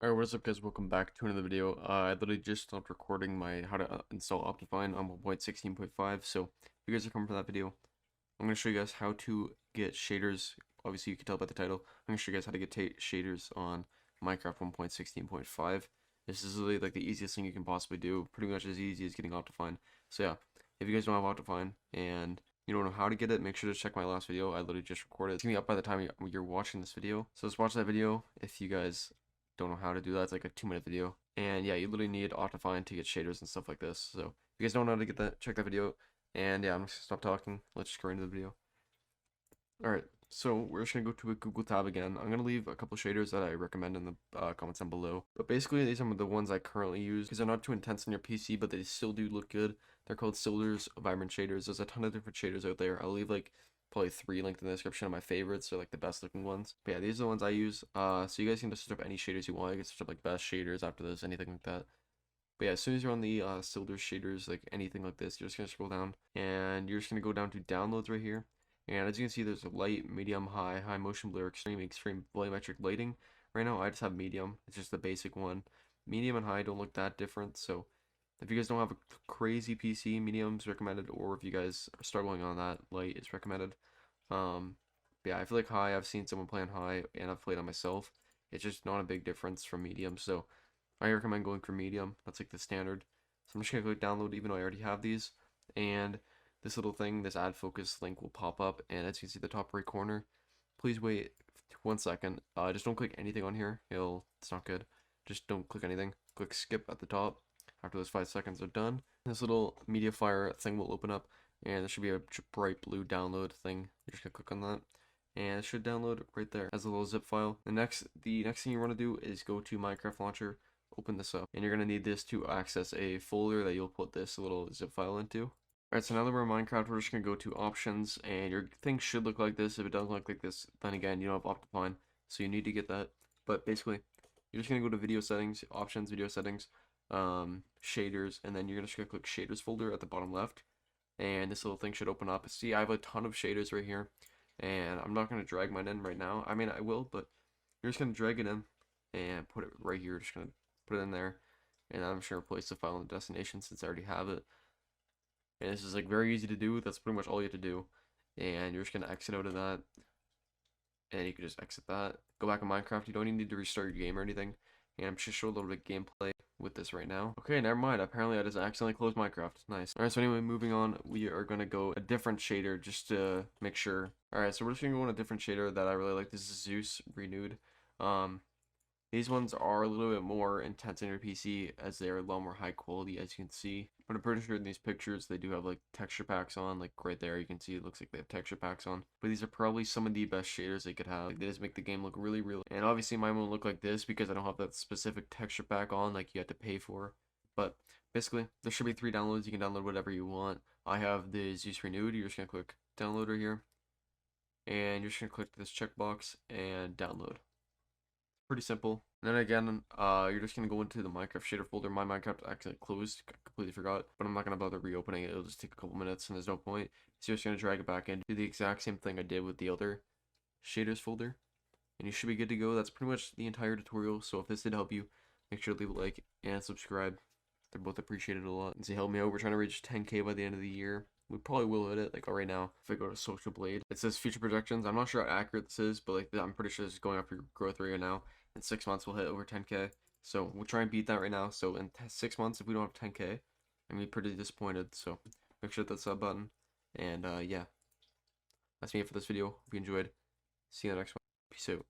Alright, what is up guys, welcome back to another video. I literally just stopped recording my how to install Optifine on 1.16.5, so if you guys are coming for that video, I'm going to show you guys how to get shaders. Obviously you can tell by the title. I'm going to show you guys how to get shaders on Minecraft 1.16.5. This is literally like the easiest thing you can possibly do, pretty much as easy as getting Optifine. So yeah, if you guys don't have Optifine and you don't know how to get it, make sure to check my last video. I literally just recorded it. It's going to be up by the time you're watching this video. So let's watch that video if you guys don't know how to do that. It's like a 2-minute video. And yeah, you literally need Optifine to get shaders and stuff like this. So if you guys don't know how to get that, check that video. And yeah, I'm just gonna stop talking. Let's just go into the video. Alright, so we're just gonna go to a Google tab again. I'm gonna leave a couple shaders that I recommend in the comments down below. But basically, these are the ones I currently use because they're not too intense on your PC, but they still do look good. They're called Silder's Vibrant Shaders. There's a ton of different shaders out there. I'll leave like probably 3 linked in the description of my favorites. They're like the best looking ones. But yeah, these are the ones I use. So you guys can just search up any shaders you want. You can search up like best shaders after this, anything like that. But yeah, as soon as you're on the Silder shaders, like anything like this, you're just gonna scroll down and you're just gonna go down to downloads right here. And as you can see, there's a light, medium, high, high motion blur, extreme, extreme volumetric lighting. Right now, I just have medium. It's just the basic one. Medium and high don't look that different. So if you guys don't have a crazy PC, medium's recommended. Or if you guys are struggling on that, light is recommended. Yeah, I feel like high. I've seen someone playing high, and I've played on myself. It's just not a big difference from medium. So I recommend going for medium. That's like the standard. So I'm just gonna click download even though I already have these. And this little thing, this add focus link will pop up. And as you can see the top right corner, please wait 1 second. Just don't click anything on here. It's not good. Just don't click anything. Click skip at the top. After those 5 seconds are done, this little Mediafire thing will open up. And there should be a bright blue download thing. You're just gonna click on that and it should download right there as a little zip file. The next thing you want to do is go to Minecraft Launcher, open this up, and you're going to need this to access a folder that you'll put this little zip file into. Alright, so now that we're in Minecraft, we're just going to go to options, and your thing should look like this. If it doesn't look like this, then again, you don't have Optifine, so you need to get that. But basically, you're just going to go to video settings, options, video settings, shaders, and then you're just going to click shaders folder at the bottom left, and this little thing should open up. See, I have a ton of shaders right here, and I'm not going to drag mine in right now. I mean, I will, but you're just going to drag it in and put it right here. Just going to put it in there, and I'm just going to replace the file in the destination since I already have it. And this is like very easy to do. That's pretty much all you have to do. And you're just going to exit out of that, and you can just exit that. Go back in Minecraft. You don't even need to restart your game or anything. And I'm just show a little bit of gameplay with this right now. Okay, never mind. Apparently I just accidentally closed Minecraft. Nice. Alright, so anyway, moving on. We are going to go a different shader just to make sure. Alright, so we're just going to go on a different shader that I really like. This is Zeus Renewed. These ones are a little bit more intense on your PC as they're a lot more high quality, as you can see. But I'm pretty sure in these pictures they do have like texture packs on, like right there you can see it looks like they have texture packs on. But these are probably some of the best shaders they could have. Like, they just make the game look really real. And obviously mine won't look like this because I don't have that specific texture pack on like you have to pay for. But basically, there should be 3 downloads. You can download whatever you want. I have the Zeus Renewed. You're just going to click download right here. And you're just going to click this checkbox and download. Pretty simple. And then again, you're just gonna go into the Minecraft shader folder. My Minecraft actually closed, completely forgot, but I'm not gonna bother reopening it. It'll just take a couple minutes, and there's no point. So you're just gonna drag it back in, do the exact same thing I did with the other shaders folder, and you should be good to go. That's pretty much the entire tutorial. So if this did help you, make sure to leave a like and subscribe. They're both appreciated a lot. And to help me out, we're trying to reach 10K by the end of the year. We probably will hit it, like right now. If I go to Social Blade, it says future projections. I'm not sure how accurate this is, but like I'm pretty sure this is going up your growth rate right now. In 6 months, we'll hit over 10K. So we'll try and beat that right now. So in 6 months, if we don't have 10K, I'm gonna be pretty disappointed. So make sure to hit that sub button. And yeah, that's me for this video. Hope you enjoyed. See you in the next one. Peace out.